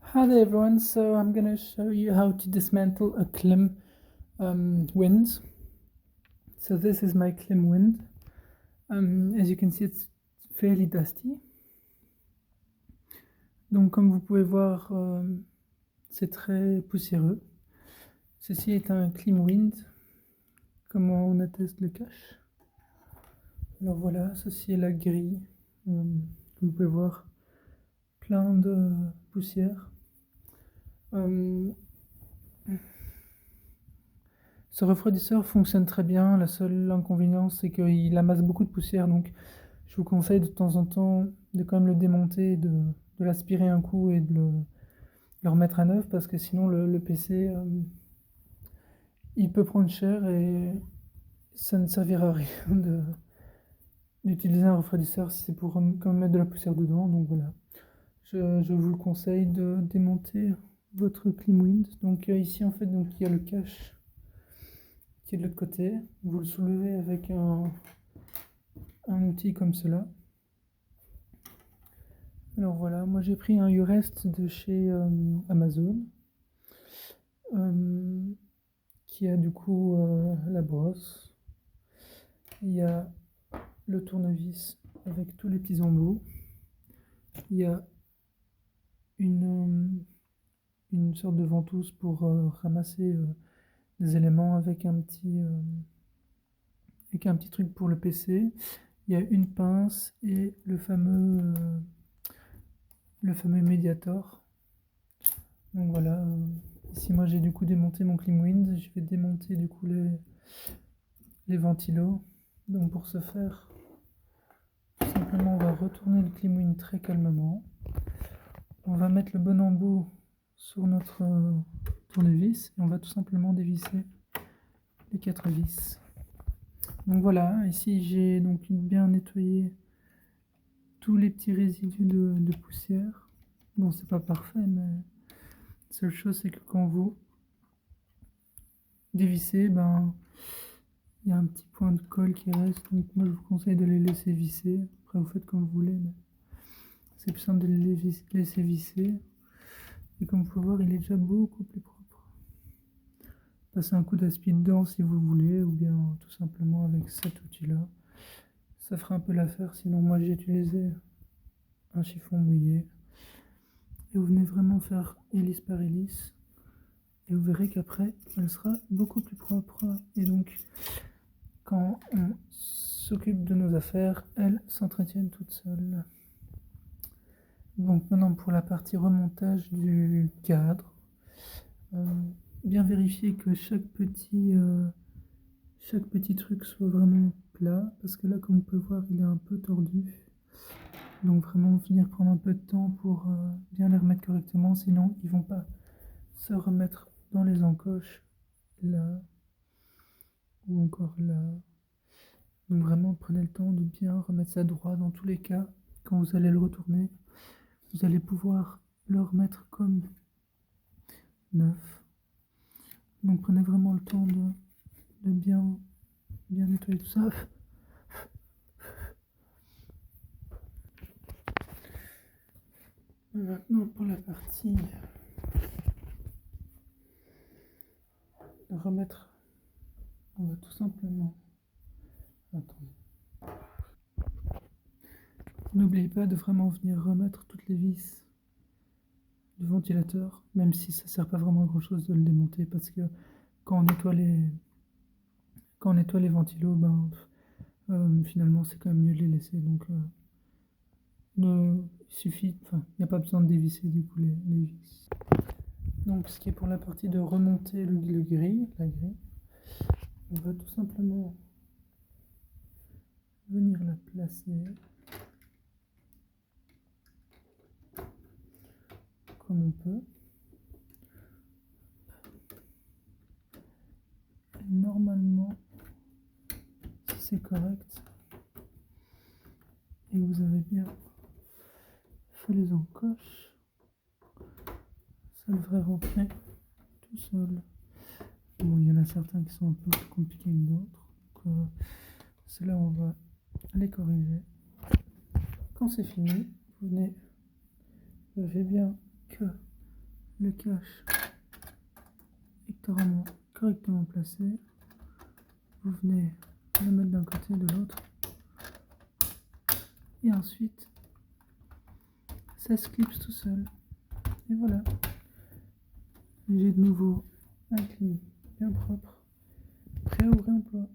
Hi there everyone, so I'm going to show you how to dismantle a Klim wind. So this is my Klim wind. As you can see, it's fairly dusty. Donc comme vous pouvez voir, c'est très poussiéreux. Ceci est un Klim wind, comment on atteste le cache. Alors voilà, ceci est la grille. Comme vous pouvez voir, plein de poussière. Ce refroidisseur fonctionne très bien, la seule inconvénient c'est qu'il amasse beaucoup de poussière, donc je vous conseille de temps en temps de quand même le démonter, de l'aspirer un coup et de le remettre à neuf, parce que sinon le PC il peut prendre cher et ça ne servira à rien d'utiliser un refroidisseur si c'est pour quand même mettre de la poussière dedans, donc voilà. Je vous le conseille de démonter votre Klimwind. Donc ici en fait donc, il y a le cache qui est de l'autre côté. Vous le soulevez avec un outil comme cela. Alors voilà, moi j'ai pris un Urest de chez Amazon qui a du coup la brosse. Il y a le tournevis avec tous les petits embouts. Il y a une sorte de ventouse pour ramasser des éléments avec un petit truc pour le PC. Il y a une pince et le fameux Mediator. Donc voilà, ici moi j'ai du coup démonté mon Klimwind, je vais démonter du coup les ventilos. Donc pour ce faire, tout simplement on va retourner le Klimwind très calmement. On va mettre le bon embout sur notre tournevis et on va tout simplement dévisser les 4 vis. Donc voilà, ici j'ai donc bien nettoyé tous les petits résidus de poussière. Bon, c'est pas parfait, mais la seule chose c'est que quand vous dévissez, ben il y a un petit point de colle qui reste, donc moi je vous conseille de les laisser visser. Après vous faites comme vous voulez, mais c'est plus simple de les laisser visser. Et comme vous pouvez voir, il est déjà beaucoup plus propre. Passez un coup d'aspi dedans si vous voulez, ou bien tout simplement avec cet outil-là. Ça fera un peu l'affaire, sinon moi j'ai utilisé un chiffon mouillé. Et vous venez vraiment faire hélice par hélice. Et vous verrez qu'après, elle sera beaucoup plus propre. Et donc, quand on s'occupe de nos affaires, elles s'entretiennent toutes seules. Donc maintenant pour la partie remontage du cadre, bien vérifier que chaque petit truc soit vraiment plat, parce que là comme vous pouvez voir il est un peu tordu. Donc vraiment venir prendre un peu de temps pour bien les remettre correctement, sinon ils vont pas se remettre dans les encoches là ou encore là. Donc vraiment prenez le temps de bien remettre ça droit dans tous les cas. Quand vous allez le retourner, vous allez pouvoir le remettre comme neuf. Donc prenez vraiment le temps de bien nettoyer tout ça. Et maintenant pour la partie de remettre, on va tout simplement... Attendez. N'oubliez pas de vraiment venir remettre toutes les vis du ventilateur, même si ça sert pas vraiment à grand chose de le démonter, parce que quand on nettoie les ventilos, ben finalement c'est quand même mieux de les laisser. Donc il suffit, enfin il n'y a pas besoin de dévisser du coup les vis. Donc ce qui est pour la partie de remonter la grille, on va tout simplement venir la placer comme on peut. Et normalement, si c'est correct et que vous avez bien fait les encoches, ça devrait rentrer tout seul. Bon, il y en a certains qui sont un peu plus compliqués que d'autres, donc ceux-là on va les corriger. Quand c'est fini, vous venez, vérifiez bien que le cache correctement placé. Vous venez le mettre d'un côté et de l'autre. Et ensuite, ça se clipse tout seul. Et voilà. J'ai de nouveau un clip bien propre, prêt au réemploi.